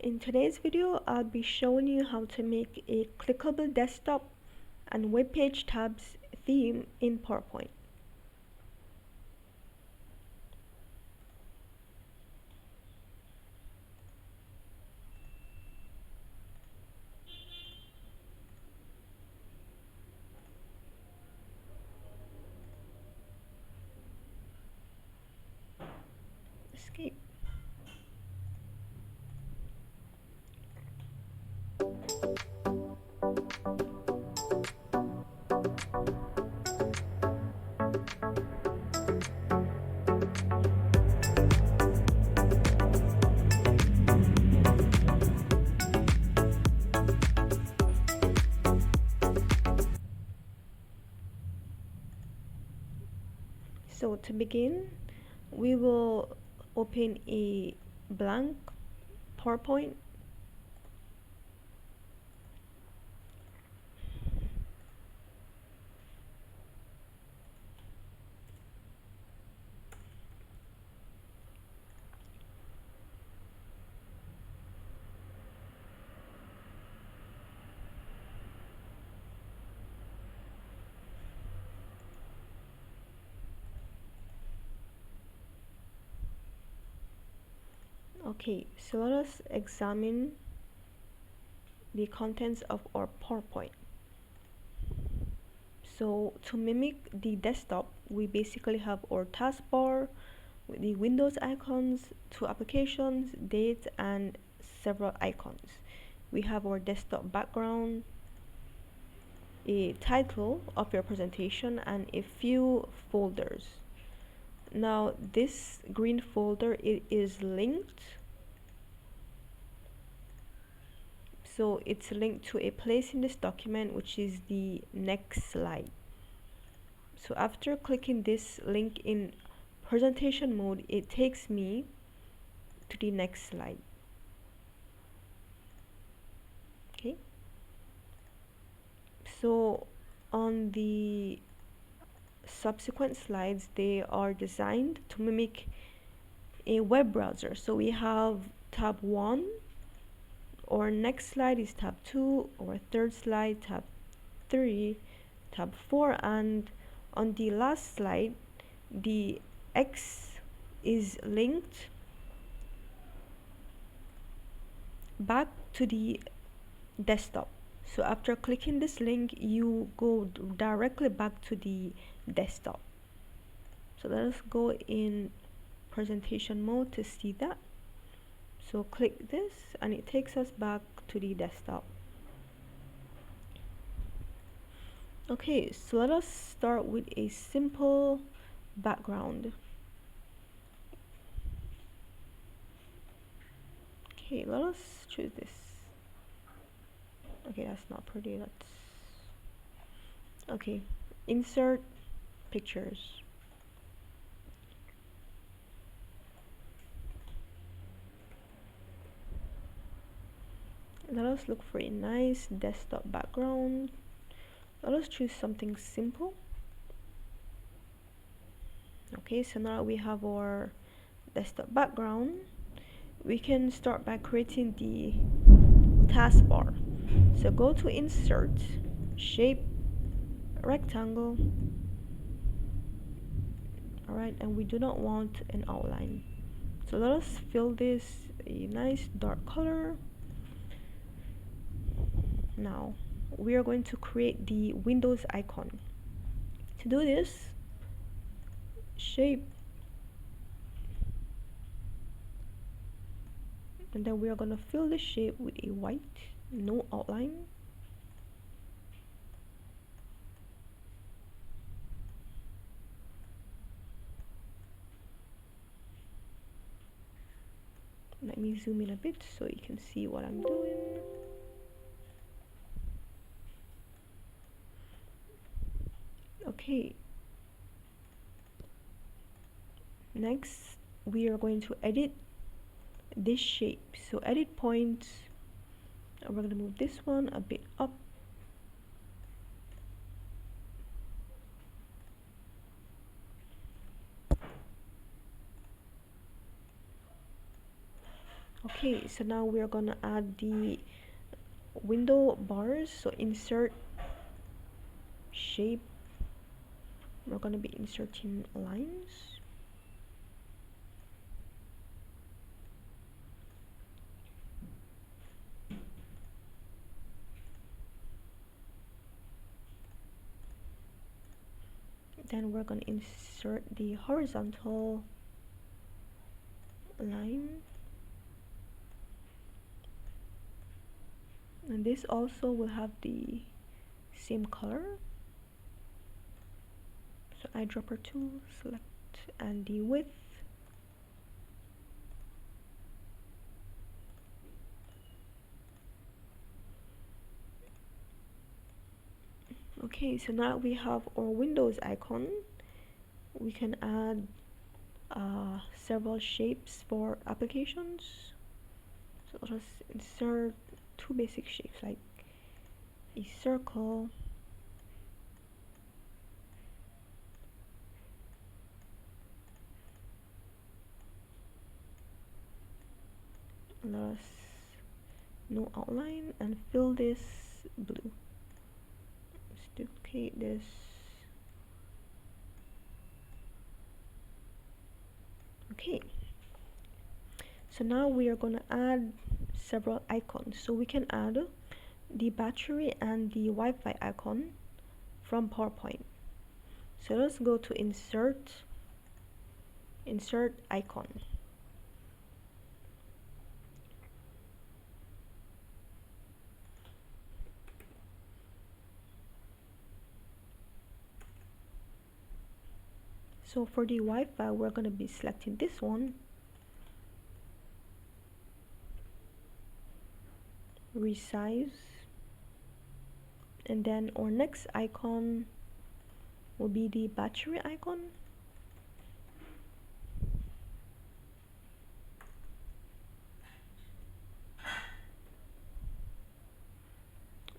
In today's video, I'll be showing you how to make a clickable desktop and web page tabs theme in PowerPoint. Escape. So to begin, we will open a blank PowerPoint. Okay, so let us examine the contents of our PowerPoint. So to mimic the desktop, we basically have our taskbar with the Windows icons, two applications, date, and several icons. We have our desktop background, a title of your presentation, and a few folders. Now this green folder, it is linked, so it's linked to a place in this document, which is the next slide. So after clicking this link in presentation mode, it takes me to the next slide. Okay, so on the subsequent slides, they are designed to mimic a web browser. So we have tab 1, or next slide is tab 2, or third slide tab 3, tab 4, and on the last slide the X is linked back to the desktop. So after clicking this link, you go directly back to the desktop. So let us go in presentation mode to see that. So click this and it takes us back to the desktop. Okay, so let us start with a simple background. Okay, let us choose this. Okay, that's not pretty. Okay, insert pictures. Let us look for a nice desktop background. Let us choose something simple. Okay, so now we have our desktop background. We can start by creating the taskbar. So go to insert, shape, rectangle. Alright, and we do not want an outline. So let us fill this a nice dark color. Now we are going to create the Windows icon. To do this, shape, and then we are going to fill the shape with a white, no outline. Let me zoom in a bit so you can see what I'm doing. Okay, next we are going to edit this shape. So edit point, and we're going to move this one a bit up. Okay, so now we're gonna add the window bars. So insert shape, we're gonna be inserting lines. Then we're gonna insert the horizontal line, and this also will have the same color. So eyedropper tool, select, and the width. Okay, so now we have our Windows icon. We can add several shapes for applications. So let us insert two basic shapes like a circle, let us no outline, and fill this blue. Let's duplicate this. Okay, so now we are going to add several icons. So we can add the battery and the Wi-Fi icon from PowerPoint. So let's go to insert icon. So for the Wi-Fi, we're going to be selecting this one, resize, and then our next icon will be the battery icon.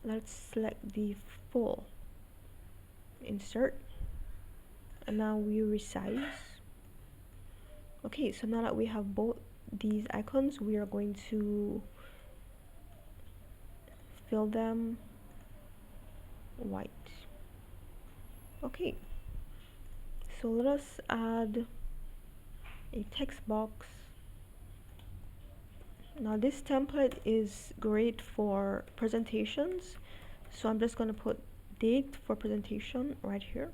Let's select the full, insert, and now we resize. Okay, so now that we have both these icons, we are going to fill them white. Okay, so let us add a text box. Now this template is great for presentations, so I'm just going to put date for presentation right here.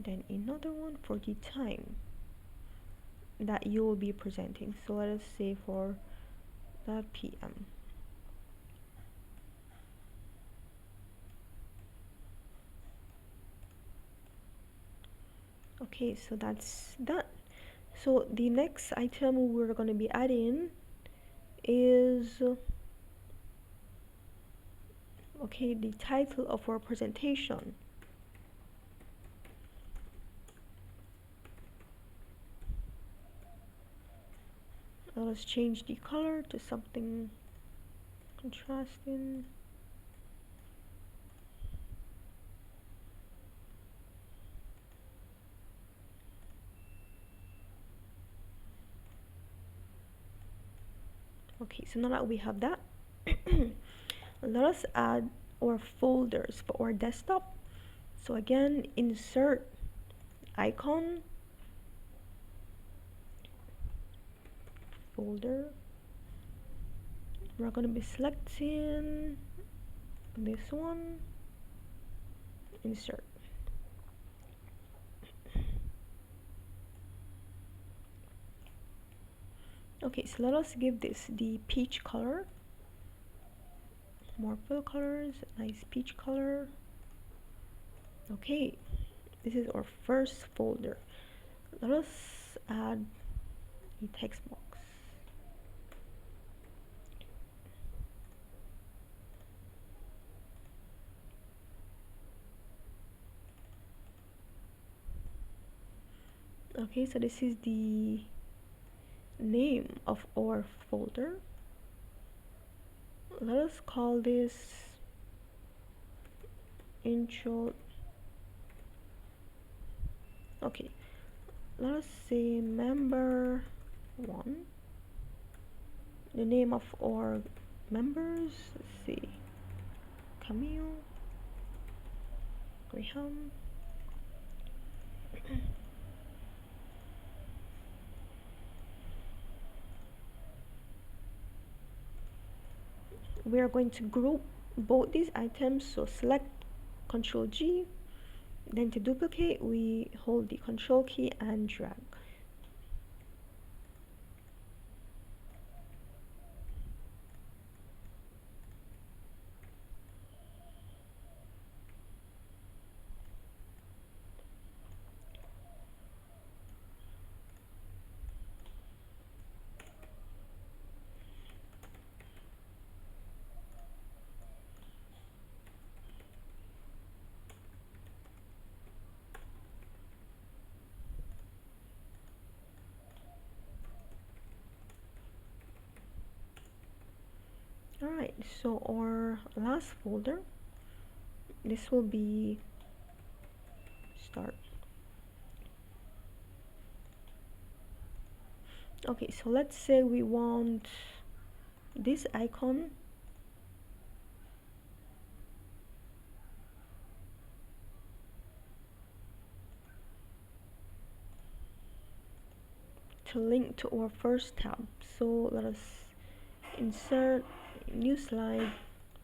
Then another one for the time that you will be presenting. So let us say for the PM. Okay, so that's that. So the next item we're going to be adding is okay, the title of our presentation. Let us change the color to something contrasting. Okay, so now that we have that, let us add our folders for our desktop. So again, insert icon, folder. We're going to be selecting this one, insert. Okay, so let us give this the peach color. More fill colors, nice peach color. Okay, this is our first folder. Let us add a text box. Okay, so this is the name of our folder. Let us call this intro. Okay, let us say member 1. The name of our members, let's see, Camille, Graham. We are going to group both these items, so select Ctrl G, then to duplicate we hold the Control key and drag. Alright, so our last folder, this will be start. Okay, so let's say we want this icon to link to our first tab. So let us insert new slide,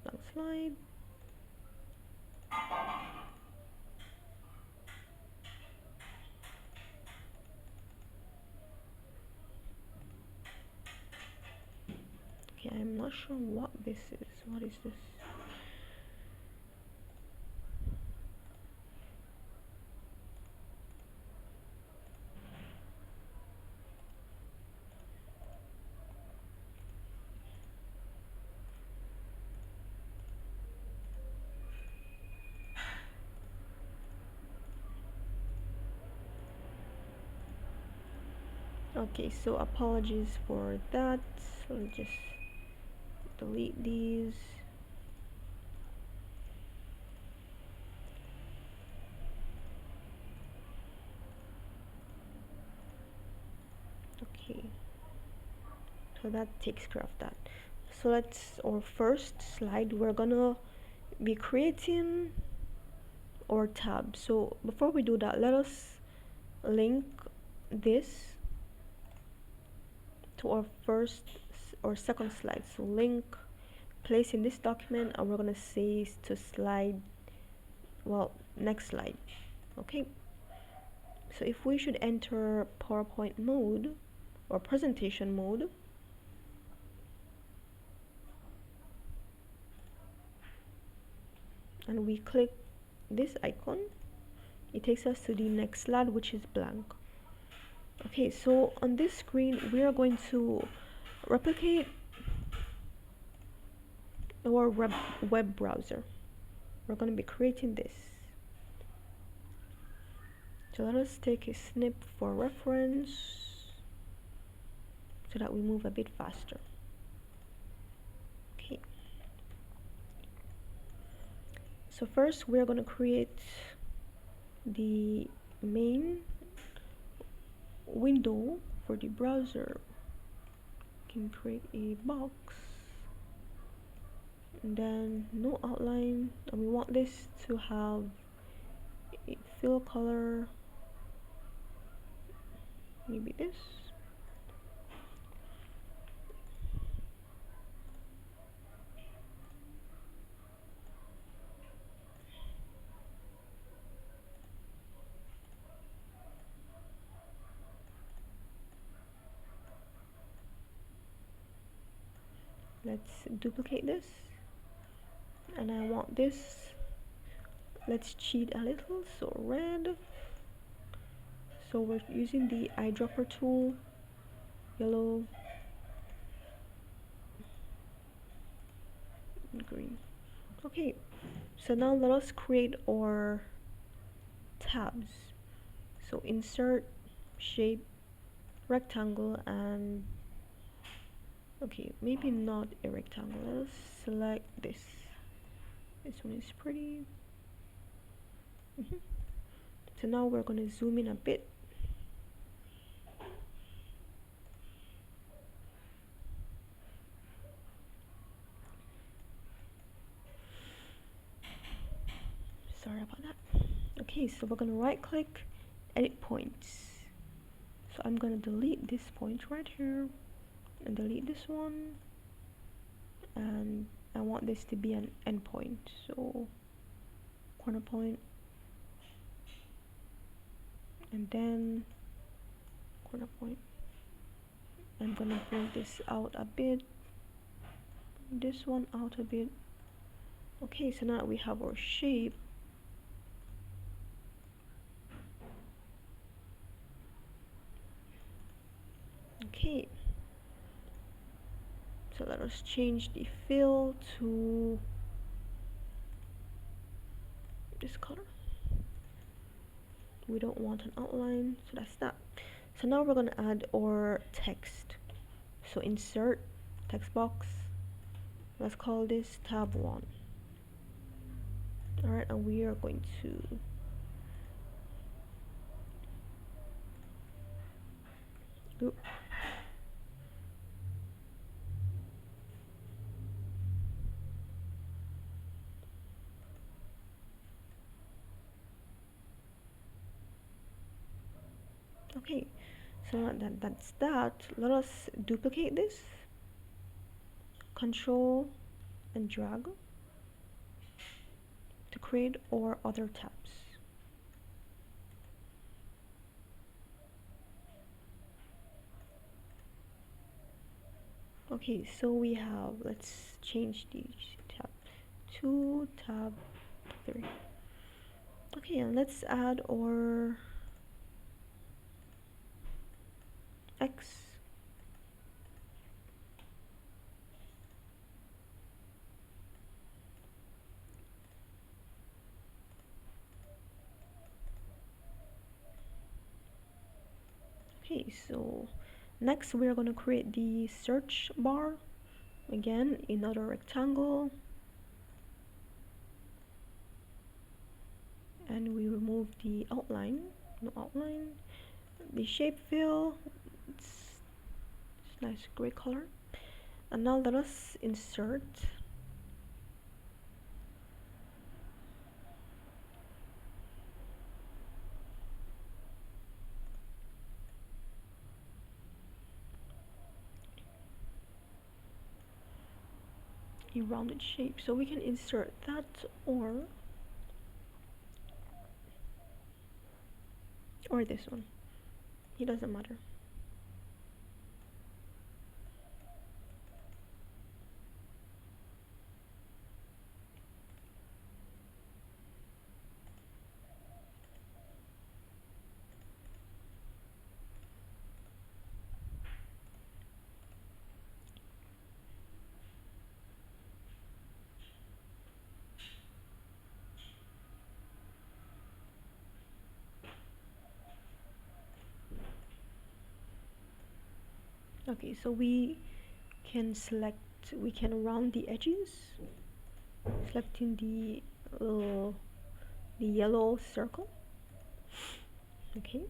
blank slide. Okay, I'm not sure what this is. What is this? Okay, so apologies for that. So let's just delete these. Okay, so that takes care of that. So let's, our first slide, we're gonna be creating our tab. So before we do that, let us link this to our first or second slide. So link, place in this document, and we're gonna say to slide, well, next slide. Okay, so if we should enter PowerPoint mode or presentation mode, and we click this icon, it takes us to the next slide, which is blank. Okay, so on this screen we are going to replicate our web browser. We're going to be creating this. So let us take a snip for reference so that we move a bit faster. Okay, so first we're going to create the main window for the browser. We can create a box and then no outline, and we want this to have a fill color, maybe this. Let's duplicate this, and I want this, let's cheat a little, so red. So we're using the eyedropper tool, yellow, green. Okay, so now let us create our tabs. So insert, shape, rectangle, and okay, maybe not a rectangle. Let's select this. This one is pretty. So now we're going to zoom in a bit. Sorry about that. Okay, so we're going to right click, edit points. So I'm going to delete this point right here and delete this one, and I want this to be an endpoint, so corner point, and then corner point. I'm gonna bring this out a bit, this one out a bit. Okay, so now we have our shape. Okay, so let us change the fill to this color. We don't want an outline, so that's that. So now we're gonna add our text. So insert text box. Let's call this tab 1. Alright, and we are going to okay, so that's that. Let us duplicate this, control and drag to create our other tabs. Okay, so we have, let's change the tab 2, tab 3. Okay, and let's add our X. Okay, so next we are going to create the search bar. Again, another rectangle, and we remove the outline, no outline. The shape fill, it's nice gray color. And now let us insert a rounded shape. So we can insert that, or this one. It doesn't matter. Okay, so we can round the edges, selecting the yellow circle. Okay.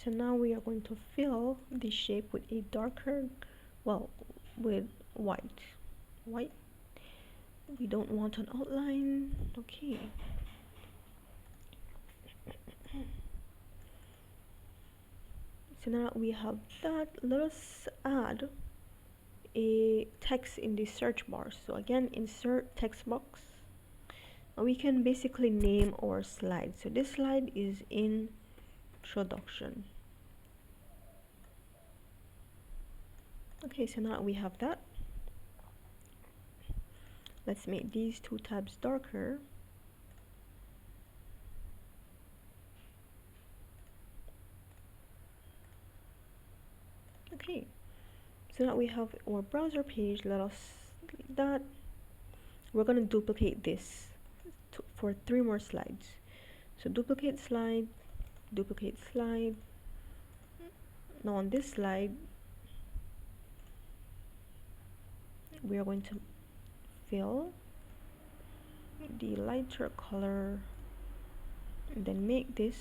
So now we are going to fill the shape with a darker, well, with white. White. We don't want an outline. Okay. So now we have that. Let us add a text in the search bar. So again, insert text box. And we can basically name our slide. So this slide is introduction. Okay, so now we have that. Let's make these two tabs darker. Okay, so now we have our browser page. Let us delete that. We're going to duplicate this for 3 more slides. So duplicate slide, Now on this slide, we are going to fill the lighter color and then make this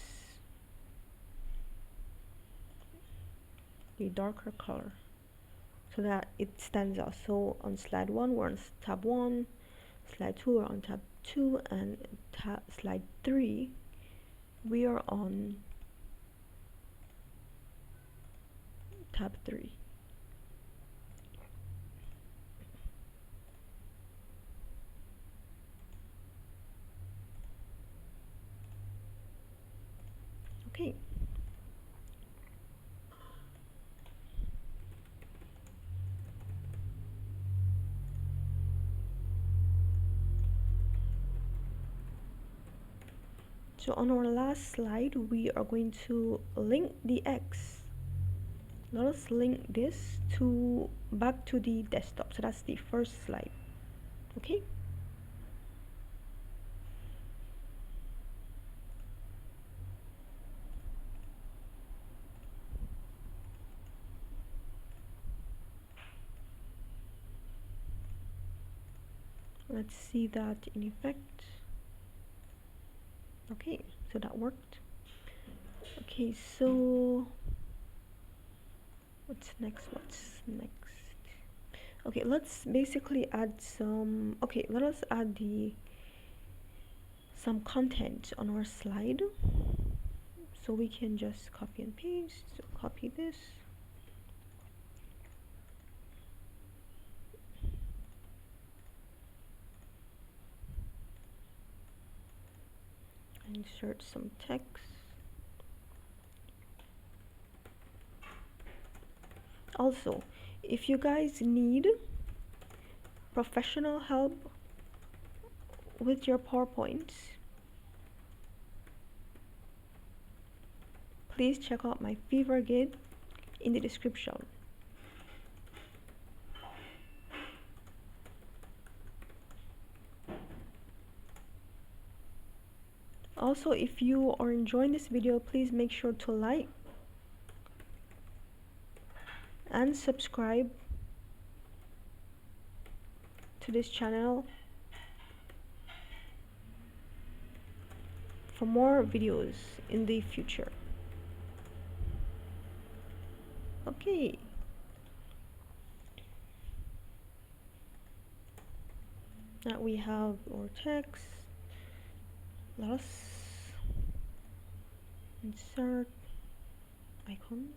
the darker color so that it stands out. So on slide 1 we're on tab 1, slide 2 we're on tab 2, and slide 3 we are on tab 3. Okay. So on our last slide, we are going to link the X. Let us link this to back to the desktop. So that's the first slide. Okay. Let's see that in effect. Okay, so that worked. Okay, so what's next? Okay, let's basically add some, okay, let us add some content on our slide. So we can just copy and paste. So copy this. Insert some text. Also, if you guys need professional help with your PowerPoint, please check out my Fever Guide in the description. Also, if you are enjoying this video, please make sure to like and subscribe to this channel for more videos in the future. Okay. Now we have our text. Let us insert icons.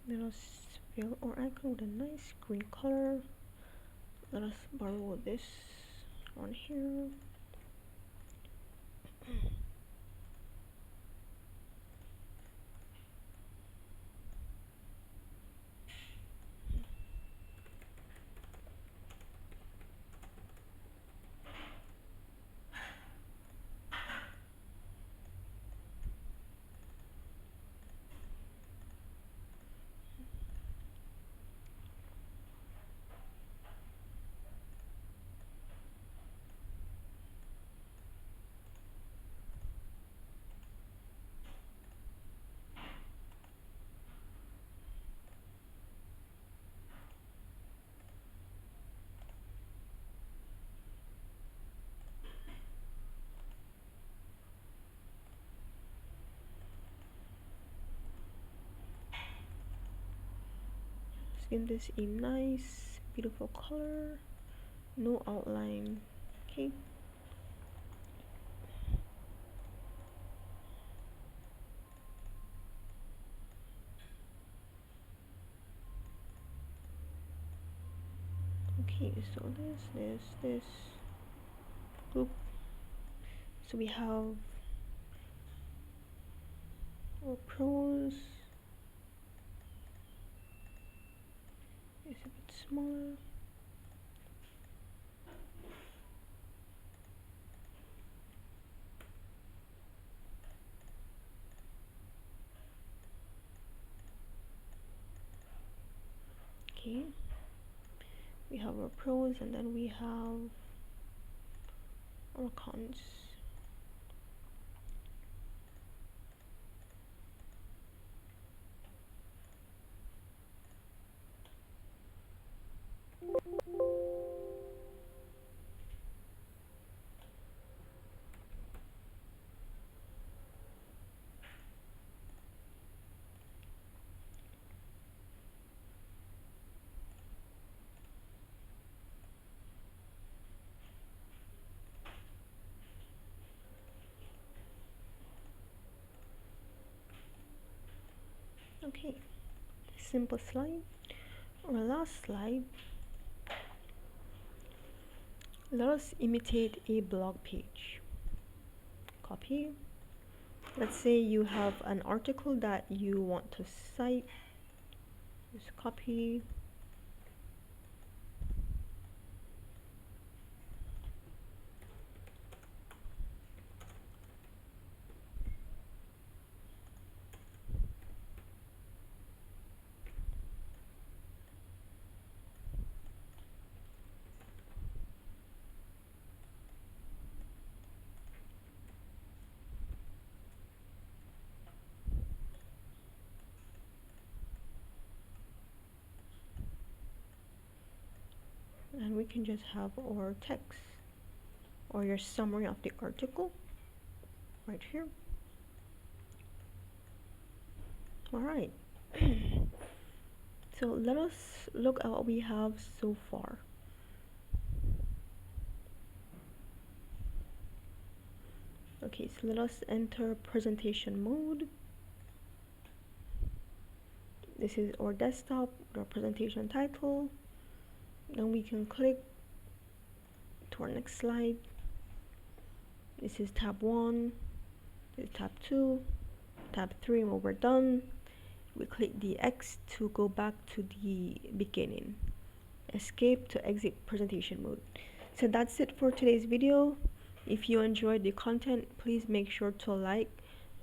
Let us fill our icon with a nice green color. Let us borrow this on here. Give this a nice beautiful color, no outline. Okay, so this group. So we have our pros. It's a bit smaller. Okay, we have our pros and then we have our cons. Okay, simple slide. Our last slide, let us imitate a blog page. Copy. Let's say you have an article that you want to cite. Just copy. And we can just have our text or your summary of the article right here. Alright, so let us look at what we have so far. Okay, so let us enter presentation mode. This is our desktop, our presentation title. Then we can click to our next slide. This is tab 1, this is tab 2, tab 3, and when we're done, we click the X to go back to the beginning. Escape to exit presentation mode. So that's it for today's video. If you enjoyed the content, please make sure to like,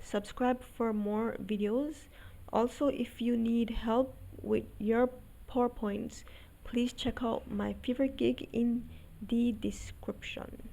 subscribe for more videos. Also, if you need help with your PowerPoints, please check out my favorite gig in the description.